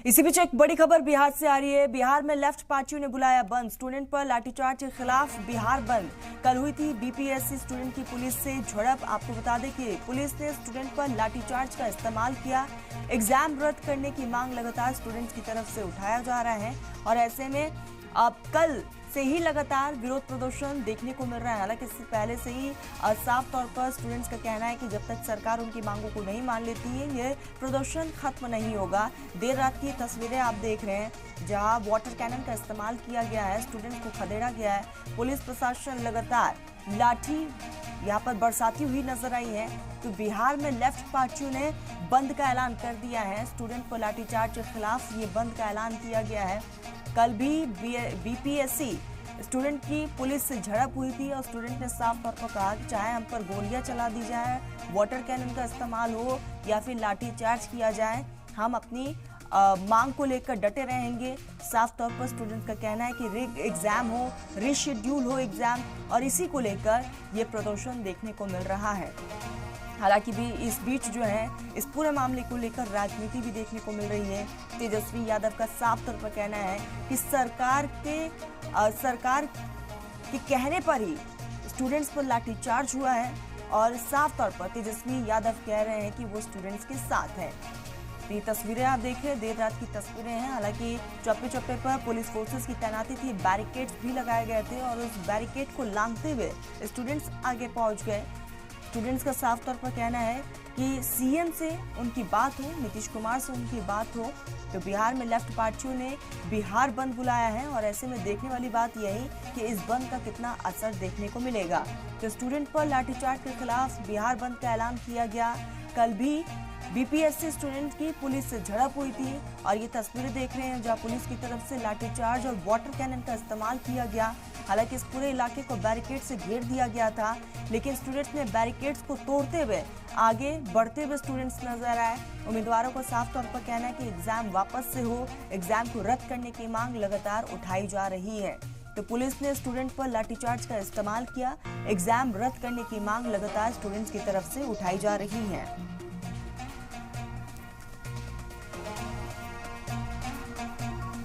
इसी बीच एक बड़ी खबर बिहार से आ रही है। बिहार में लेफ्ट पार्टियों ने बुलाया बंद, स्टूडेंट पर लाठीचार्ज के खिलाफ बिहार बंद। कल हुई थी बीपीएससी स्टूडेंट की पुलिस से झड़प। आपको बता दें कि पुलिस ने स्टूडेंट पर लाठीचार्ज का इस्तेमाल किया। एग्जाम रद्द करने की मांग लगातार स्टूडेंट्स की तरफ से उठाया जा रहा है और ऐसे में अब कल से ही लगातार विरोध प्रदर्शन देखने को मिल रहा है। हालांकि इससे पहले से ही साफ तौर पर स्टूडेंट्स का कहना है कि जब तक सरकार उनकी मांगों को नहीं मान लेती है ये प्रदर्शन खत्म नहीं होगा। देर रात की तस्वीरें आप देख रहे हैं जहां वाटर कैनन का इस्तेमाल किया गया है, स्टूडेंट्स को खदेड़ा गया है। पुलिस प्रशासन लगातार लाठी यहाँ पर बरसाती हुई नजर आई है। तो बिहार में लेफ्ट पार्टियों ने बंद का ऐलान कर दिया है। स्टूडेंट को लाठीचार्ज के खिलाफ ये बंद का ऐलान किया गया है। कल भी बीपीएससी स्टूडेंट की पुलिस से झड़प हुई थी और स्टूडेंट ने साफ तौर पर कहा कि चाहे हम पर गोलियां चला दी जाए, वाटर कैनन का इस्तेमाल हो या फिर लाठीचार्ज किया जाए, हम अपनी मांग को लेकर डटे रहेंगे। साफ तौर पर स्टूडेंट का कहना है कि रिग एग्जाम हो, रीशेड्यूल हो एग्जाम, और इसी को लेकर ये प्रदर्शन देखने को मिल रहा है। हालांकि भी इस बीच जो है इस पूरे मामले को लेकर राजनीति भी देखने को मिल रही है। तेजस्वी यादव का साफ तौर पर कहना है कि सरकार के कहने पर ही स्टूडेंट्स पर लाठीचार्ज हुआ है और साफ तौर पर तेजस्वी यादव कह रहे हैं कि वो स्टूडेंट्स के साथ हैं। ये तस्वीरें आप देख रहे हैं, देर रात की तस्वीरें हैं। हालांकि चौपे चौपे पर पुलिस फोर्सेस की तैनाती थी, बैरिकेड्स भी लगाए गए थे और उस बैरिकेड को लांघते हुए स्टूडेंट्स आगे पहुंच गए। स्टूडेंट्स का साफ तौर पर कहना है कि सीएम से उनकी बात हो, नीतीश कुमार से उनकी बात हो, तो बिहार में लेफ्ट पार्टियों ने बिहार बंद बुलाया है और ऐसे में देखने वाली बात यही कि इस बंद का कितना असर देखने को मिलेगा। तो स्टूडेंट पर लाठीचार्ज के खिलाफ बिहार बंद का ऐलान किया गया। कल भी बीपीएससी स्टूडेंट की पुलिस से झड़प हुई थी और ये तस्वीरें देख रहे हैं जहां पुलिस की तरफ से लाठीचार्ज और वाटर कैनन का इस्तेमाल किया गया। हालांकि इस पूरे इलाके को बैरिकेड से घेर दिया गया था, लेकिन स्टूडेंट्स ने बैरिकेड्स को तोड़ते हुए आगे बढ़ते हुए स्टूडेंट्स नजर आए। उम्मीदवारों को साफ तौर पर कहना है कि एग्जाम वापस से हो, एग्जाम को रद्द करने की मांग लगातार उठाई जा रही है। तो पुलिस ने स्टूडेंट पर लाठीचार्ज का इस्तेमाल किया। एग्जाम रद्द करने की मांग लगातार स्टूडेंट्स की तरफ से उठाई जा रही है।